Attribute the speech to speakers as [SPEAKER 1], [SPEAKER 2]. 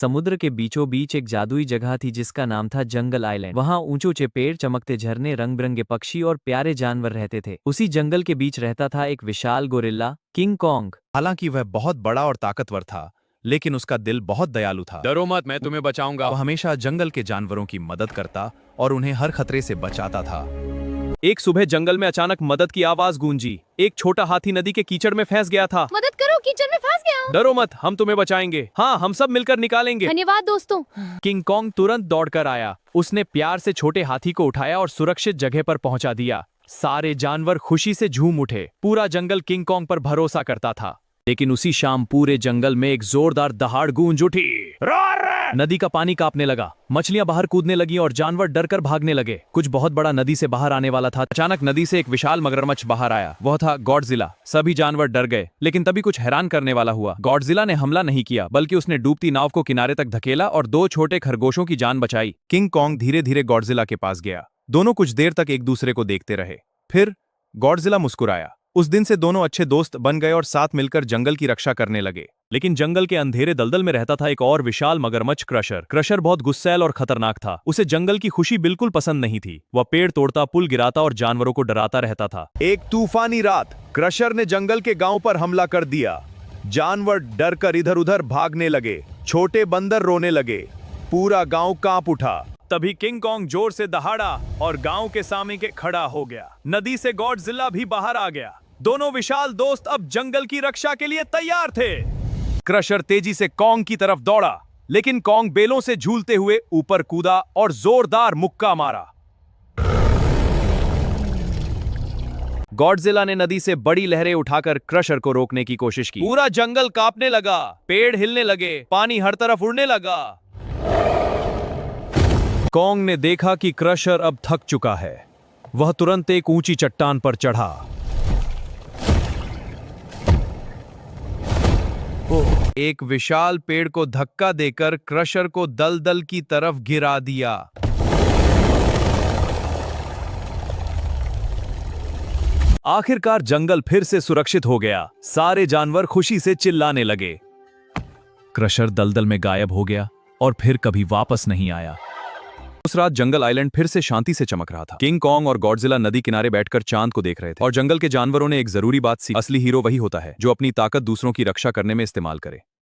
[SPEAKER 1] समुद्र के बीचों बीच एक जादुई जगह थी जिसका नाम था जंगल आइलैंड। वहाँ ऊंचे ऊंचे पेड़, चमकते झरने, रंग बिरंगे पक्षी और प्यारे जानवर रहते थे। उसी जंगल के बीच रहता था एक विशाल गोरिल्ला, किंग कॉन्ग।
[SPEAKER 2] हालांकि वह बहुत बड़ा और ताकतवर था, लेकिन उसका दिल बहुत दयालु था।
[SPEAKER 3] डरो मत, मैं तुम्हें बचाऊंगा।
[SPEAKER 2] वह हमेशा जंगल के जानवरों की मदद करता और उन्हें हर खतरे से बचाता था। एक सुबह जंगल में अचानक मदद की आवाज गूंजी। एक छोटा हाथी नदी के कीचड़ में फंस गया था।
[SPEAKER 4] मदद करो, कीचड़ में फंस गया हूँ।
[SPEAKER 2] डरो मत, हम तुम्हें बचाएंगे। हाँ, हम सब मिलकर निकालेंगे।
[SPEAKER 4] धन्यवाद दोस्तों।
[SPEAKER 2] किंग कॉन्ग तुरंत दौड़कर आया। उसने प्यार से छोटे हाथी को उठाया और सुरक्षित जगह पर पहुंचा दिया। सारे जानवर खुशी से झूम उठे। पूरा जंगल किंग कॉन्ग पर भरोसा करता था। लेकिन उसी शाम पूरे जंगल में एक जोरदार दहाड़ गूंज उठी। नदी का पानी कांपने लगा, मछलियां बाहर कूदने लगी और जानवर डरकर भागने लगे। कुछ बहुत बड़ा नदी से बाहर आने वाला था। अचानक नदी से एक विशाल मगरमच्छ बाहर आया। वह था गॉडजिला। सभी जानवर डर गए, लेकिन तभी कुछ हैरान करने वाला हुआ। गॉडजिला ने हमला नहीं किया, बल्कि उसने डूबती नाव को किनारे तक धकेला और 2 छोटे खरगोशों की जान बचाई। किंग कॉन्ग धीरे धीरे गॉडजिला के पास गया। दोनों कुछ देर तक एक दूसरे को देखते रहे। फिर गॉडजिला मुस्कुराया। उस दिन से दोनों अच्छे दोस्त बन गए और साथ मिलकर जंगल की रक्षा करने लगे। लेकिन जंगल के अंधेरे दलदल में रहता था एक और विशाल मगरमच्छ, क्रशर। क्रशर बहुत गुस्सैल और खतरनाक था। उसे जंगल की खुशी बिल्कुल पसंद नहीं थी। वह पेड़ तोड़ता, पुल गिराता और जानवरों को डराता रहता था। एक तूफानी रात क्रशर ने जंगल के गांव पर हमला कर दिया। जानवर डरकर इधर उधर भागने लगे। छोटे बंदर रोने लगे। पूरा गांव कांप उठा। तभी किंग कॉन्ग जोर से दहाड़ा और गांव के सामने के खड़ा हो गया। नदी से गॉडजिला भी बाहर आ गया। दोनों विशाल दोस्त अब जंगल की रक्षा के लिए तैयार थे। क्रशर तेजी से कॉन्ग की तरफ दौड़ा, लेकिन कॉन्ग बेलों से झूलते हुए ऊपर कूदा और जोरदार मुक्का मारा। गॉडजिला ने नदी से बड़ी लहरें उठाकर क्रशर को रोकने की कोशिश की। पूरा जंगल कांपने लगा, पेड़ हिलने लगे, पानी हर तरफ उड़ने लगा। कॉन्ग ने देखा कि क्रशर अब थक चुका है। वह तुरंत एक ऊंची चट्टान पर चढ़ा। एक विशाल पेड़ को धक्का देकर क्रशर को दलदल की तरफ गिरा दिया। आखिरकार जंगल फिर से सुरक्षित हो गया। सारे जानवर खुशी से चिल्लाने लगे। क्रशर दलदल में गायब हो गया और फिर कभी वापस नहीं आया। उस रात जंगल आइलैंड फिर से शांति से चमक रहा था। किंग कॉन्ग और गॉडजिला नदी किनारे बैठकर चांद को देख रहे थे और जंगल के जानवरों ने एक जरूरी बात सीखी। असली हीरो वही होता है जो अपनी ताकत दूसरों की रक्षा करने में इस्तेमाल करे।